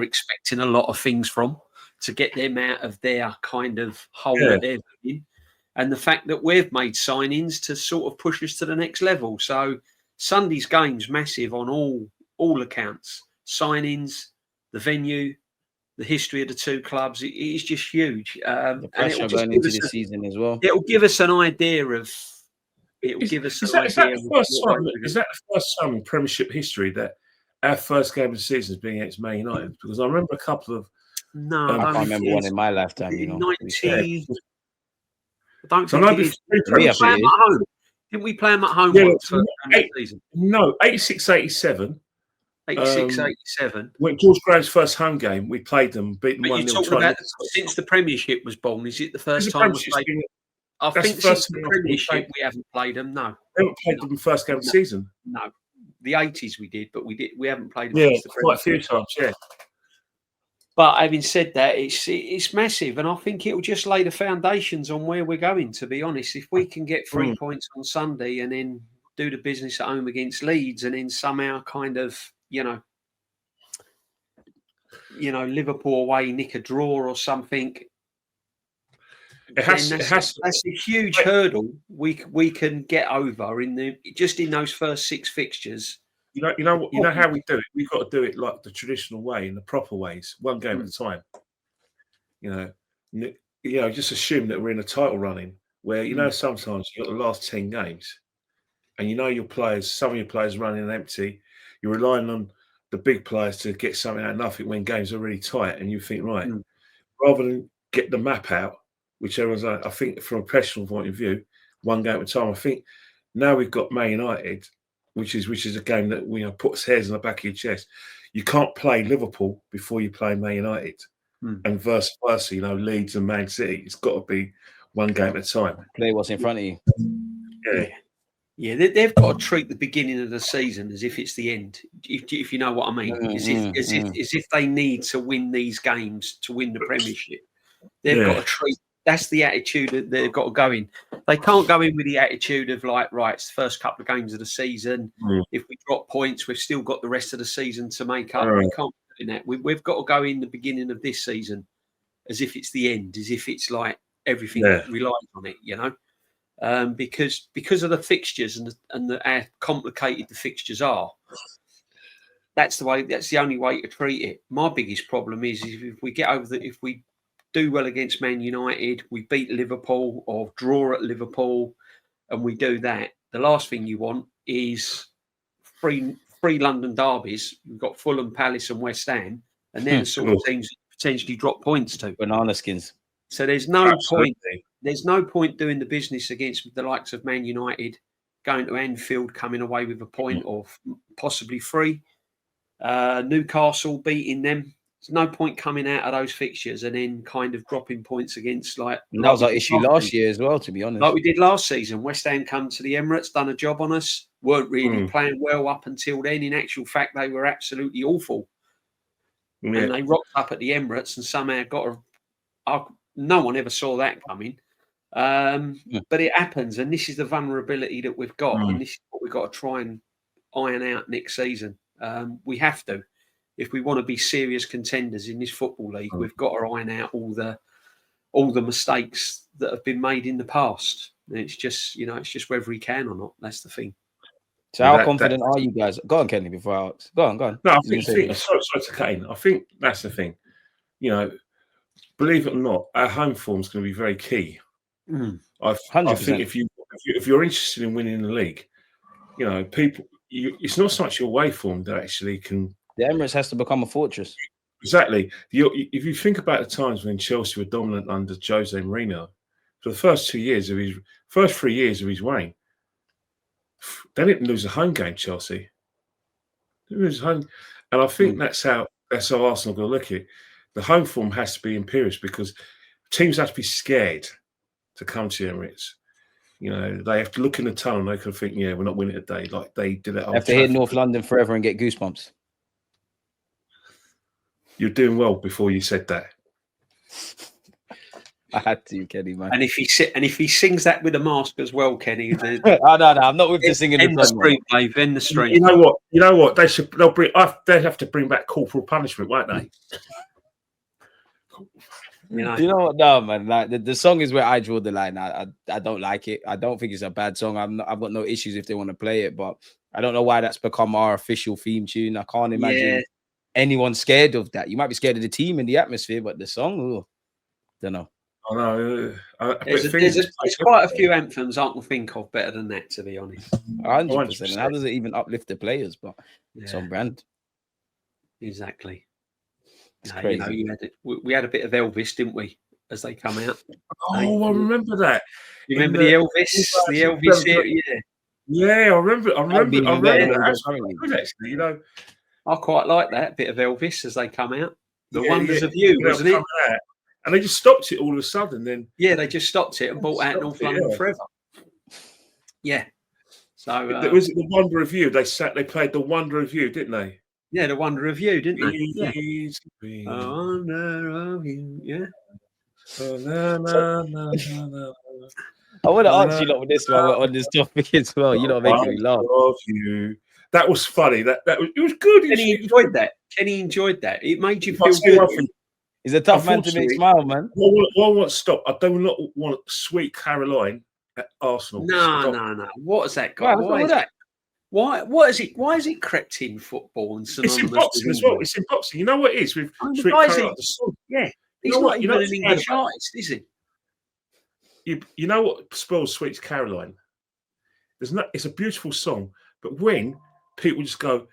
expecting a lot of things from to get them out of their kind of hole that they're in. And the fact that we've made signings to sort of push us to the next level. So Sunday's game's massive on all accounts. Signings, the venue, the history of the two clubs. It is just huge. The pressure going into the season as well. It'll give us an idea of. It'll give us an idea. Is that the first time in Premiership history that our first game of the season is being against Man United? Because I remember a couple of. No, I can't remember one in my lifetime. You know, 90. I don't think it is. Didn't we play them at home once for the season? No, 86-87. 86-87. When George Graham's first home game, we played them, beat them 1-0. Since the Premiership was born, is it the first time we played them? I think since the Premiership we haven't played them. No, we haven't played them the first game of the season. No, the 80s we did, but we haven't played them. Yeah, quite a few times. Yeah. But having said that, it's massive, and I think it'll just lay the foundations on where we're going. To be honest, if we can get 3 points on Sunday and then do the business at home against Leeds, and then somehow kind of, Liverpool away nick a draw or something. That's a huge hurdle we can get over in those first 6 fixtures. You know how we do it. We've got to do it like the traditional way, in the proper ways, one game at a time. Just assume that we're in a title running where sometimes you got the last 10 games, and your players, some of your players running empty. You're relying on the big players to get something out of nothing when games are really tight, and you think rather than get the map out, which everyone's, I think, from a professional point of view, one game at a time. I think now we've got Man United, which is a game that puts hairs on the back of your chest. You can't play Liverpool before you play Man United, and vice versa. Leeds and Man City. It's got to be one game at a time. Play what's in front of you. Yeah. They've got to treat the beginning of the season as if it's the end. If you know what I mean, as if they need to win these games to win the Premiership. They've got to treat. That's the attitude that they've got to go in. They can't go in with the attitude of it's the first couple of games of the season. If we drop points, we've still got the rest of the season to make up. We can't do that. We've got to go in the beginning of this season as if it's the end, as if it's like everything relies on it, because of the fixtures and how complicated the fixtures are. That's the only way to treat it. My biggest problem is if we get over if we do well against Man United, we beat Liverpool or draw at Liverpool, and we do that. The last thing you want is three London derbies. We've got Fulham, Palace, and West Ham, and they're the sort of teams that potentially drop points to. Banana skins. So there's no point. There's no point doing the business against the likes of Man United, going to Anfield, coming away with a point or possibly 3. Newcastle beating them. There's no point coming out of those fixtures and then kind of dropping points against that was our issue last year as well, to be honest. Like we did last season. West Ham come to the Emirates, done a job on us, weren't really playing well up until then. In actual fact, they were absolutely awful. Yeah. And they rocked up at the Emirates and somehow no one ever saw that coming. But it happens, and this is the vulnerability that we've got, and this is what we've got to try and iron out next season. We have to. If we want to be serious contenders in this football league, we've got to iron out all the mistakes that have been made in the past. And it's just whether he can or not. That's the thing. So how confident are you guys? Go on, Kenny, before I ask. Go on. No, I think sorry to Kane. I think that's the thing. Believe it or not, our home form is going to be very key. I think if you're interested in winning the league, it's not so much your away form that actually can. The Emirates has to become a fortress. Exactly. If you think about the times when Chelsea were dominant under Jose Mourinho, for the first 3 years of his reign, they didn't lose a home game. Chelsea didn't lose a home, and I think that's how Arsenal going to look at it. The home form has to be imperious because teams have to be scared to come to the Emirates. They have to look in the tunnel and they can think, we're not winning today, like they did at Old Trafford. Have to hear North London forever and get goosebumps. You're doing well before you said that. I had to, Kenny, man. And if he sings that with a mask as well, Kenny, No, I'm not with the singing. End the stream, Dave. End the stream. You know what? They have to bring back corporal punishment, won't they? You know what? No, man. Like the song is where I draw the line. I don't like it. I don't think it's a bad song. I've got no issues if they want to play it, but I don't know why that's become our official theme tune. I can't imagine anyone scared of that. You might be scared of the team and the atmosphere, but the song, don't know. I know. There's quite a few anthems I can think of better than that, to be honest. 100%. And how does it even uplift the players? But it's on brand. Exactly. It's crazy. You know, we had a bit of Elvis, didn't we, as they come out? Oh, I remember that. You remember the Elvis? Yeah, I remember that. Actually, you know, I quite like that bit of Elvis as they come out. The Wonders of You, wasn't it? And they just stopped it all of a sudden. Then they just stopped it and brought out North London Forever. Yeah. So was it the Wonder of You? They played the Wonder of You, didn't they? Yeah, the Wonder of You, didn't they? Yeah. The Wonder of You, yeah. I want to ask you with this one on this topic as well. You know, making me laugh. Of you. That was funny. It was good. Kenny enjoyed that. Kenny enjoyed that. It made you feel good. He's a tough man to make smile, man. I want to stop. I do not want Sweet Caroline at Arsenal. No. What has that got? Why is that? Why is it crept in football and it's in boxing as well. It's in boxing. You know what it is with Sweet Caroline? Yeah. He's not even an English artist, is he? You know what spoils Sweet Caroline? It's a beautiful song, but when people just go,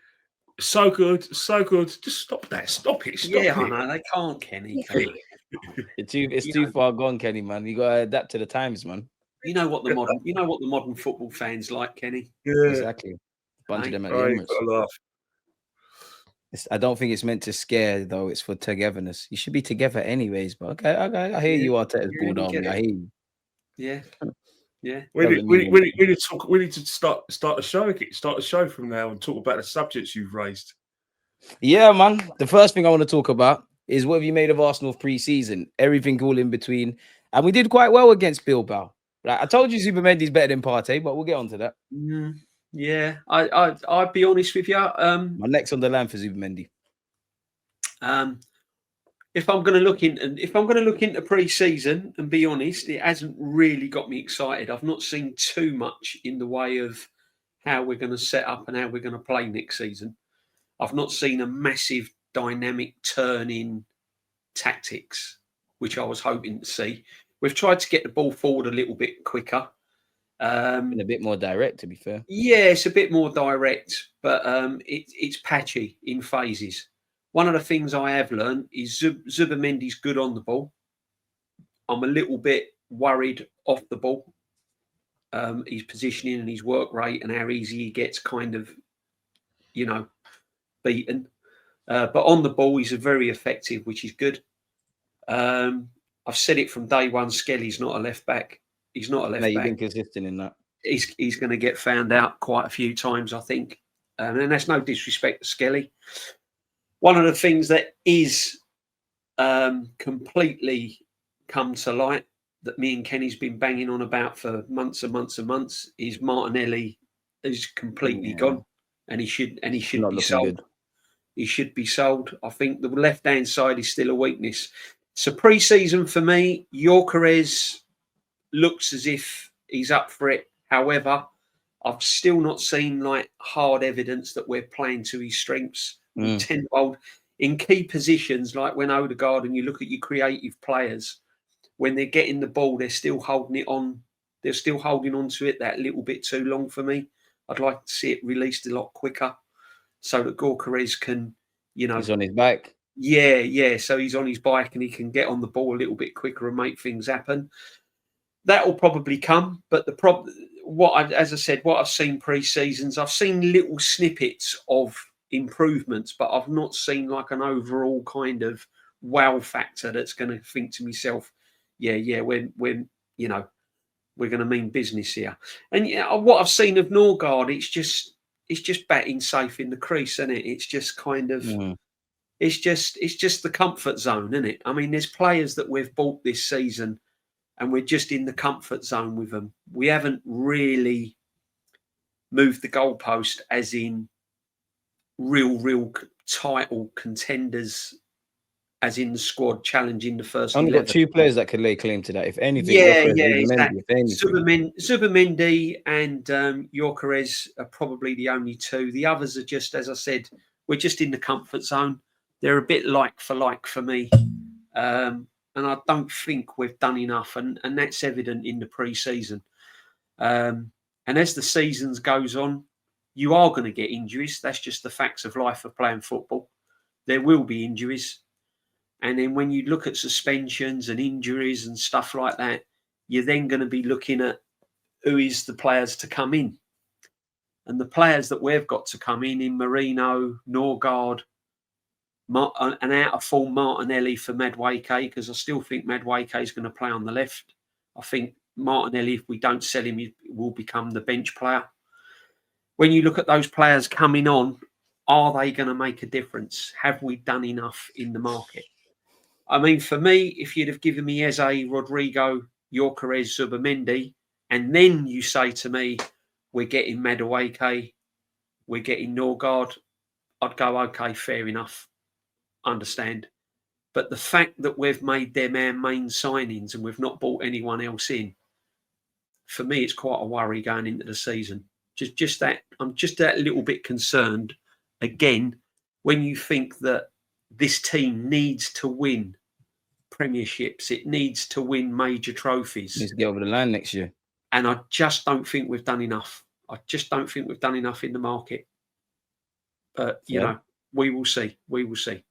so good, just stop that. Stop it. I know they can't, Kenny. It's too far gone, Kenny, man. You gotta adapt to the times, man. You know what the modern football fans like, Kenny. Yeah, exactly. Bunch of them at the Emirates. I don't think it's meant to scare, though. It's for togetherness. You should be together anyways. But okay, I hear you, Arteta's board army. I hear you. Yeah. We need to start the show. Start the show from now and talk about the subjects you've raised. Yeah, man. The first thing I want to talk about is what have you made of Arsenal pre-season? Everything all in between, and we did quite well against Bilbao. Like I told you, Zubimendi's better than Partey, but we'll get on to that. Yeah, I'd be honest with you. My neck's on the line for Zubimendi. If I'm going to look into pre-season and be honest, it hasn't really got me excited. I've not seen too much in the way of how we're going to set up and how we're going to play next season. I've not seen a massive dynamic turn in tactics, which I was hoping to see. We've tried to get the ball forward a little bit quicker. Been a bit more direct, to be fair. Yeah, it's a bit more direct, but it's patchy in phases. One of the things I have learned is Zubimendi's good on the ball. I'm a little bit worried off the ball. His positioning and his work rate and how easy he gets kind of, beaten. But on the ball, he's very effective, which is good. I've said it from day one, Skelly's not a left back. He's not a left back. You've been consistent in that. He's going to get found out quite a few times, I think. And that's no disrespect to Skelly. One of the things that is completely come to light that me and Kenny's been banging on about for months and months and months is Martinelli is completely gone, and he should be sold. Good. He should be sold. I think the left-hand side is still a weakness. So pre-season for me, Gyökeres looks as if he's up for it. However, I've still not seen hard evidence that we're playing to his strengths. Tenfold in key positions, like when Odegaard, and you look at your creative players, when they're getting the ball, they're still holding it on. They're still holding on to it that little bit too long for me. I'd like to see it released a lot quicker so that Gyökeres can, he's on his bike. Yeah. So he's on his bike and he can get on the ball a little bit quicker and make things happen. That will probably come, but what I've seen pre-seasons, I've seen little snippets of improvements, but I've not seen an overall kind of wow factor that's going to think to myself, when we're going to mean business here. And what I've seen of Norgard, it's just batting safe in the crease, isn't it? It's just kind of, it's just the comfort zone, isn't it? I mean, there's players that we've bought this season and we're just in the comfort zone with them. We haven't really moved the goalpost, as in real title contenders, as in the squad challenging the first. Only 11. got 2 players that could lay claim to that. If anything, Exactly. Zubimendi, Zubimendi and Gyökeres are probably the only 2. The others are just, as I said, we're just in the comfort zone. They're a bit like for me. And I don't think we've done enough, and that's evident in the pre-season. And as the seasons goes on, you are going to get injuries. That's just the facts of life of playing football. There will be injuries. And then when you look at suspensions and injuries and stuff like that, you're then going to be looking at who is the players to come in. And the players that we've got to come in Marino, Norgard, an out-of-form Martinelli for Madueke, because I still think Madueke is going to play on the left. I think Martinelli, if we don't sell him, he will become the bench player. When you look at those players coming on, are they going to make a difference? Have we done enough in the market? I mean, for me, if you'd have given me Eze, Rodrigo, Gyökeres, Zubimendi, and then you say to me, we're getting Madueke, we're getting Norgard, I'd go, okay, fair enough. Understand. But the fact that we've made them our main signings and we've not bought anyone else in, for me, it's quite a worry going into the season. Just that I'm just that little bit concerned. Again, when you think that this team needs to win premierships, it needs to win major trophies. Needs to get over the line next year. And I just don't think we've done enough. I just don't think we've done enough in the market. But, you know, we will see. We will see.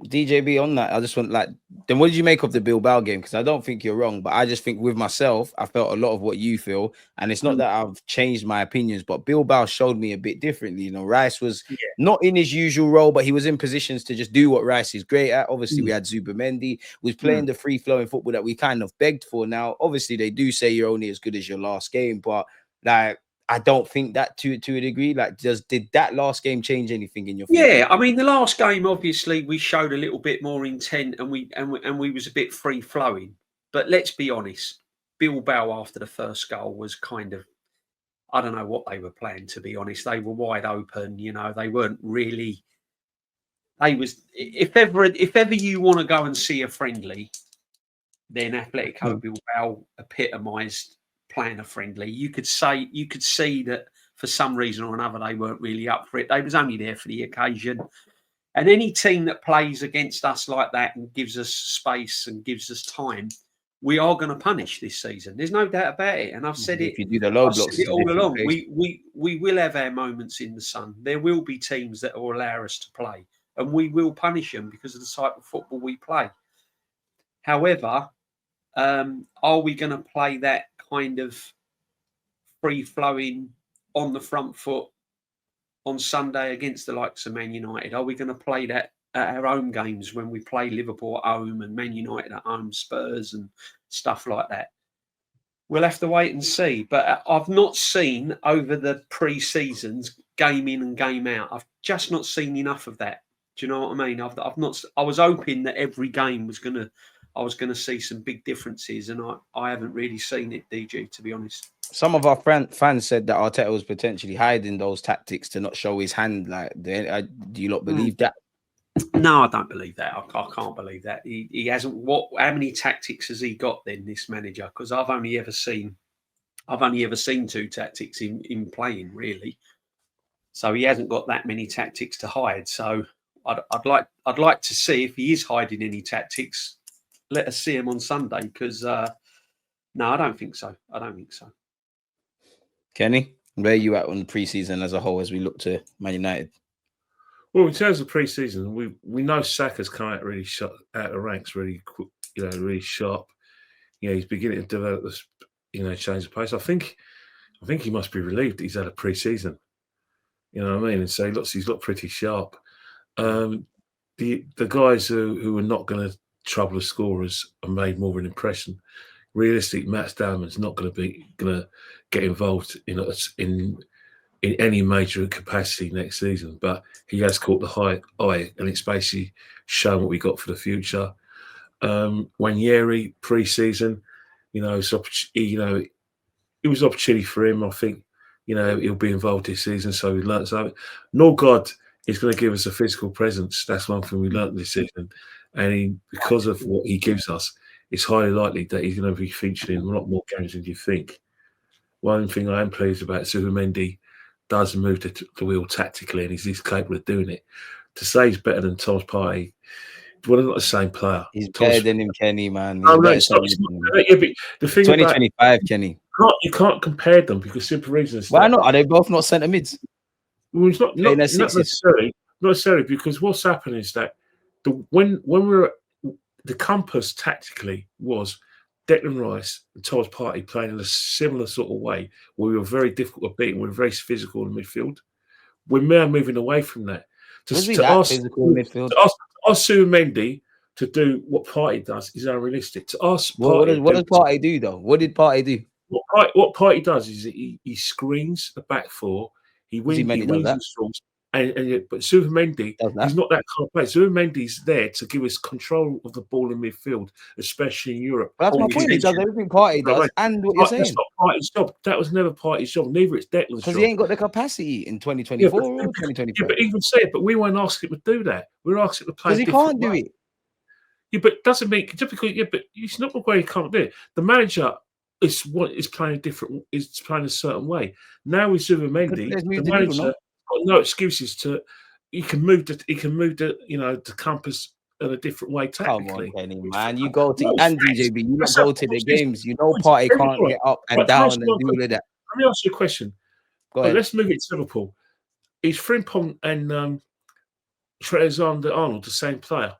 DJB, on that, I just want, then what did you make of the Bilbao game? Because I don't think you're wrong, but I just think with myself, I felt a lot of what you feel. And it's not that I've changed my opinions, but Bilbao showed me a bit differently. You know, Rice was not in his usual role, but he was in positions to just do what Rice is great at. Obviously, we had Zubimendi, was playing the free-flowing football that we kind of begged for. Now, obviously, they do say you're only as good as your last game, but I don't think that to a degree. Did that last game change anything in your thinking? Yeah, I mean, the last game, obviously, we showed a little bit more intent and we was a bit free flowing. But let's be honest, Bilbao after the first goal was kind of, I don't know what they were playing, to be honest. They were wide open, you know, they weren't really. If ever you want to go and see a friendly, then Atletico Bilbao epitomised playing a friendly. You could see that for some reason or another they weren't really up for it. They was only there for the occasion. And any team that plays against us like that and gives us space and gives us time, we are going to punish this season. There's no doubt about it. And I've said it. If you do the low blocks, all along. We will have our moments in the sun. There will be teams that will allow us to play, and we will punish them because of the type of football we play. However, are we going to play that kind of free-flowing on the front foot on Sunday against the likes of Man United? Are we going to play that at our home games when we play Liverpool at home and Man United at home, Spurs and stuff like that? We'll have to wait and see. But I've not seen over the pre-seasons game in and game out. I've just not seen enough of that. Do you know what I mean? I've not. I was hoping that every game I was going to see some big differences, and I haven't really seen it, DG, to be honest. Some of our fans said that Arteta was potentially hiding those tactics to not show his hand. Do you not believe that? No, I don't believe that. I can't believe that. He hasn't. How many tactics has he got then, this manager? Because I've only ever seen 2 tactics in playing, really. So he hasn't got that many tactics to hide. So I'd like to see if he is hiding any tactics. Let us see him on Sunday, because no, I don't think so. Kenny, where are you at on the preseason as a whole as we look to Man United? Well, in terms of preseason, we know Saka's come out really out of the ranks, really quick, really sharp. He's beginning to develop this, change of pace. I think he must be relieved he's had a preseason. You know what I mean? And so he's looked pretty sharp. The guys who are not going to trouble the scorers and made more of an impression. Realistically, Matt Dalman's not going to get involved in any major capacity next season, but he has caught the eye, and it's basically shown what we got for the future. Wanyeri pre-season. You know, it was an opportunity for him. I think, you know, he'll be involved this season, so he learnt something. Norgard is going to give us a physical presence. That's one thing we learnt this season. And because of what he gives us, it's highly likely that he's going to be featured in a lot more games than you think. One thing I am pleased about, Zubimendi does move the wheel tactically, and he's capable of doing it. To say he's better than Thomas Partey, well, they're not the same player. He's better than him, Kenny, man. No, it's not. Yeah, but the thing 2025, Kenny. You can't compare them because simple reasons. Why not? Are they both not centre mids? Well, it's not necessarily because what's happened is that when we're the compass tactically was Declan Rice and Thomas Partey playing in a similar sort of way where we were very difficult to beat and we were very physical in midfield. We're now moving away from that. To ask Zubimendi to do what Partey does is unrealistic. To ask what does Partey do though? What did Partey do? What Partey does is he screens the back four. He wins his strolls. But Zubimendi, he's not that kind of player. Zubimendi's there to give us control of the ball in midfield, especially in Europe. Well, that's my point. He does everything Partey does, and what you're saying. That's not Partey's job. That was never Partey's job. Neither it's Declan's job. Because he ain't got the capacity in 2024 or 2025. Yeah, but even say it. But we weren't asking him to do that. We're asking him to play. Because he can't do it. Yeah, but doesn't mean just because. Yeah, but it's not the way he can't do it. The manager is playing different. Is playing a certain way. Now with Zubimendi, the manager got no excuses to. He can move the the compass in a different way tactically. Come on, Kenny, man. You go to and DJB. You don't go to the games. You know Partey can't get up and down and do all of that. Let me ask you a question. Go ahead. Let's move it to Liverpool. Is Frimpong and Trent Alexander-Arnold the same player?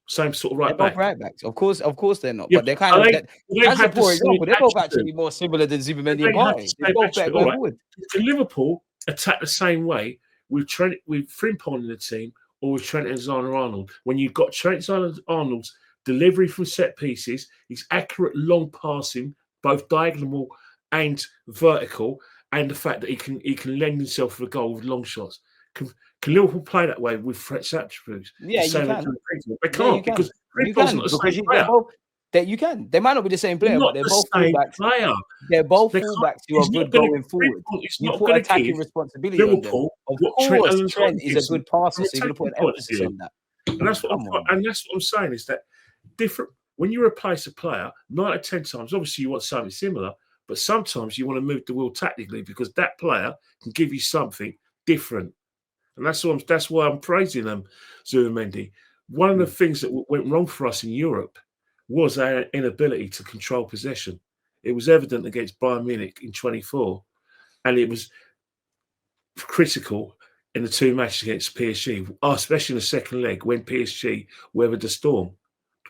Same sort of right back. Both right backs. Of course they're not. Yeah, but they're kind of that's a poor example. They're both actually more similar than Zubimendi and Partey. They're both back going forward. Can Liverpool attack the same way with Frimpong in the team or with Trent Alexander-Arnold? When you've got Trent Alexander-Arnold's delivery from set pieces, his accurate long passing, both diagonal and vertical, and the fact that he can lend himself for a goal with long shots. Can Liverpool play that way with French attributes? Yeah, you can. They can't because Frimpong's not the same player. You can. They might not be the same player, but they're both fullbacks. They're both fullbacks who are good going forward. You put attacking responsibility on them. Of course, Trent is a good passer, so you're going to put an emphasis on that. And that's what I'm saying is that different. When you replace a player, 9 out of 10 times, obviously you want something similar, but sometimes you want to move the wheel tactically because that player can give you something different. And that's why I'm praising Zubimendi. One of the things that went wrong for us in Europe was our inability to control possession. It was evident against Bayern Munich in 24, and it was critical in the 2 matches against PSG, especially in the second leg when PSG weathered the storm.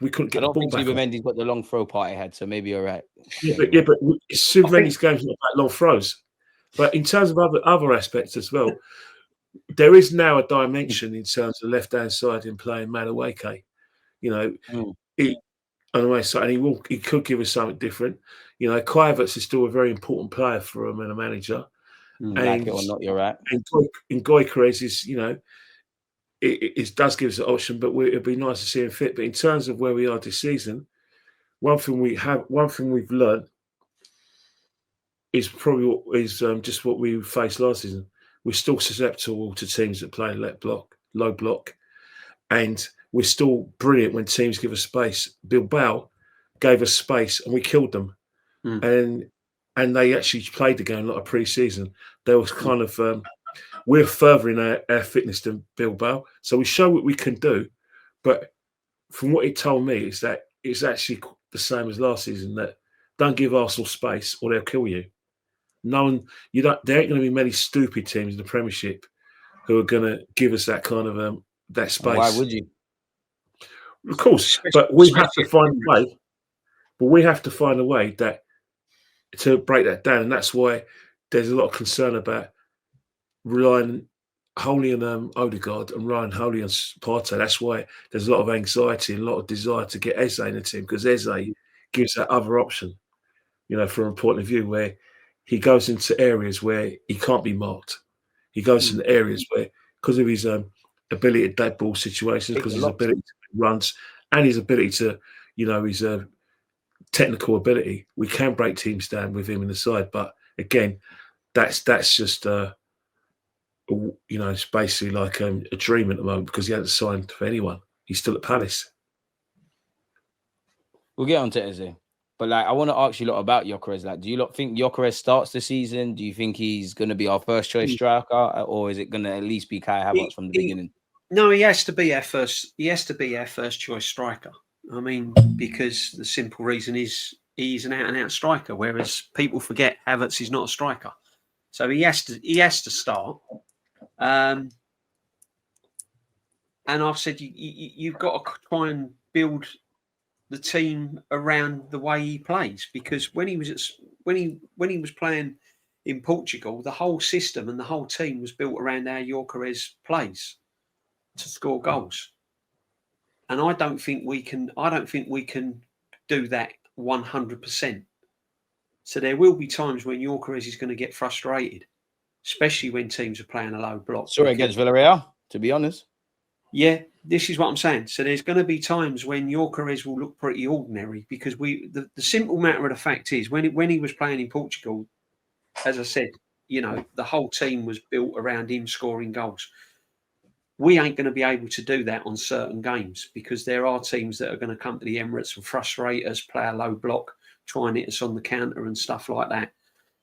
We couldn't get the ball back. I don't think Zubimendi's got the long throw Partey had, so maybe you're right. Yeah, but Zubimendi's game's not about long throws. But in terms of other aspects as well, there is now a dimension in terms of left-hand side in playing Madueke. You know, he could give us something different. You know, Kluivert is still a very important player for him and a manager. Like it or not, you're right. And Gyökeres is, you know, it does give us an option, but it'd be nice to see him fit. But in terms of where we are this season, one thing we've learned is just what we faced last season. We're still susceptible to teams that play low block, and we're still brilliant when teams give us space. Bilbao gave us space, and we killed them. And they actually played the game like a pre-season. They was kind of we're further in our fitness than Bilbao, so we show what we can do. But from what he told me, is that it's actually the same as last season. That don't give Arsenal space, or they'll kill you. There ain't going to be many stupid teams in the Premiership who are going to give us that kind of that space. Why would you? Of course, but we have to find a way. But we have to find a way to break that down, and that's why there's a lot of concern about relying wholly on Odegaard and relying wholly on Partey. That's why there's a lot of anxiety and a lot of desire to get Eze in the team, because Eze gives that other option. You know, from a point of view where he goes into areas where he can't be marked. He goes into areas where, because of his ability to dead ball situations, because of his ability to runs and his ability to, you know, his technical ability. We can break teams down with him in the side, but again, that's just you know, it's basically like a dream at the moment because he hasn't signed for anyone. He's still at Palace. We'll get on to Eze. But like, I want to ask you a lot about Gyökeres. Like, do you lot think Gyökeres starts the season? Do you think he's going to be our first choice striker, or is it going to at least be Kai Havertz from the beginning? No, he has to be our first. He has to be our first choice striker. I mean, because the simple reason is he's an out and out striker, whereas people forget Havertz is not a striker. So he has to start. And I've said you've got to try and build the team around the way he plays, because when he was playing in Portugal, the whole system and the whole team was built around how Gyökeres plays to score goals. And I don't think we can do that 100%. So there will be times when Gyökeres is going to get frustrated, especially when teams are playing a low block. Sorry, against Villarreal, to be honest. Yeah, this is what I'm saying. So there's going to be times when Gyökeres will look pretty ordinary, because the simple matter of the fact is when he was playing in Portugal, as I said, you know, the whole team was built around him scoring goals. We ain't going to be able to do that on certain games, because there are teams that are going to come to the Emirates and frustrate us, play a low block, try and hit us on the counter and stuff like that.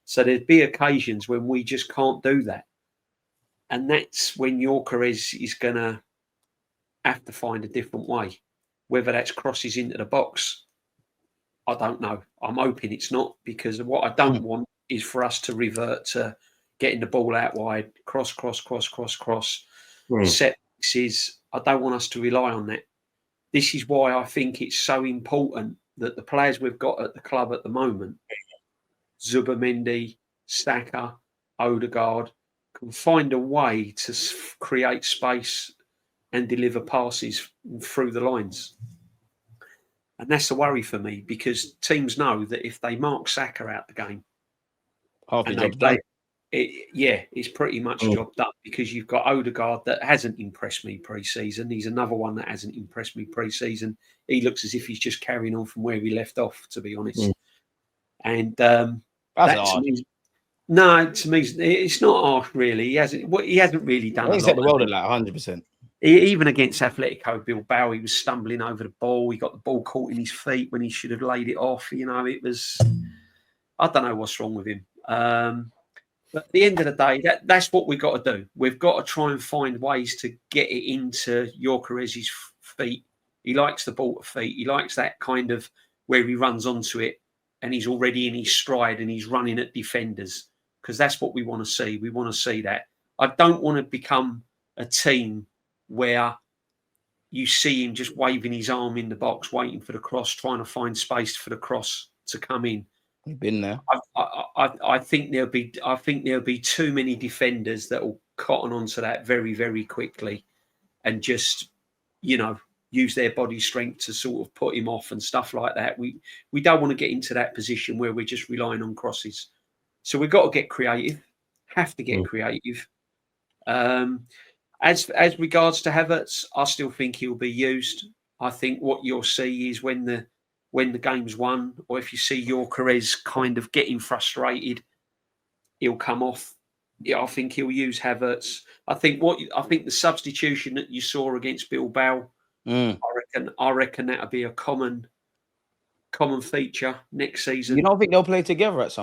So there'd be occasions when we just can't do that. And that's when Gyökeres is going to have to find a different way. Whether that's crosses into the box, I don't know. I'm hoping it's not, because what I don't want is for us to revert to getting the ball out wide, cross, set pieces. I don't want us to rely on that. This is why I think it's so important that the players we've got at the club at the moment, Zubimendi, Saka, Odegaard, can find a way to create space and deliver passes through the lines. And that's a worry for me, because teams know that if they mark Saka out the game, half the job's done. It's pretty much job done, because you've got Odegaard that hasn't impressed me pre-season. He's another one that hasn't impressed me pre-season. He looks as if he's just carrying on from where we left off, to be honest. And that's hard. To me, it's not harsh, really. He hasn't really done. He's set the world at like 100%. Even against Atletico Bilbao, he was stumbling over the ball. He got the ball caught in his feet when he should have laid it off. You know, it was. I don't know what's wrong with him. But at the end of the day, that's what we've got to do. We've got to try and find ways to get it into Gyökeres' feet. He likes the ball to feet. He likes that kind of where he runs onto it and he's already in his stride and he's running at defenders, because that's what we want to see. We want to see that. I don't want to become a team where you see him just waving his arm in the box, waiting for the cross, trying to find space for the cross to come in. You've been there. I think there'll be too many defenders that will cotton onto that very, very quickly, and just, you know, use their body strength to sort of put him off and stuff like that. We don't want to get into that position where we're just relying on crosses. So we've got to get creative. Have to get creative. As regards to Havertz, I still think he'll be used. I think what you'll see is when the game's won, or if you see Gyökeres kind of getting frustrated, he'll come off. Yeah, I think he'll use Havertz. I think the substitution that you saw against Bilbao, I reckon that'll be a common feature next season. You don't think they'll play together at some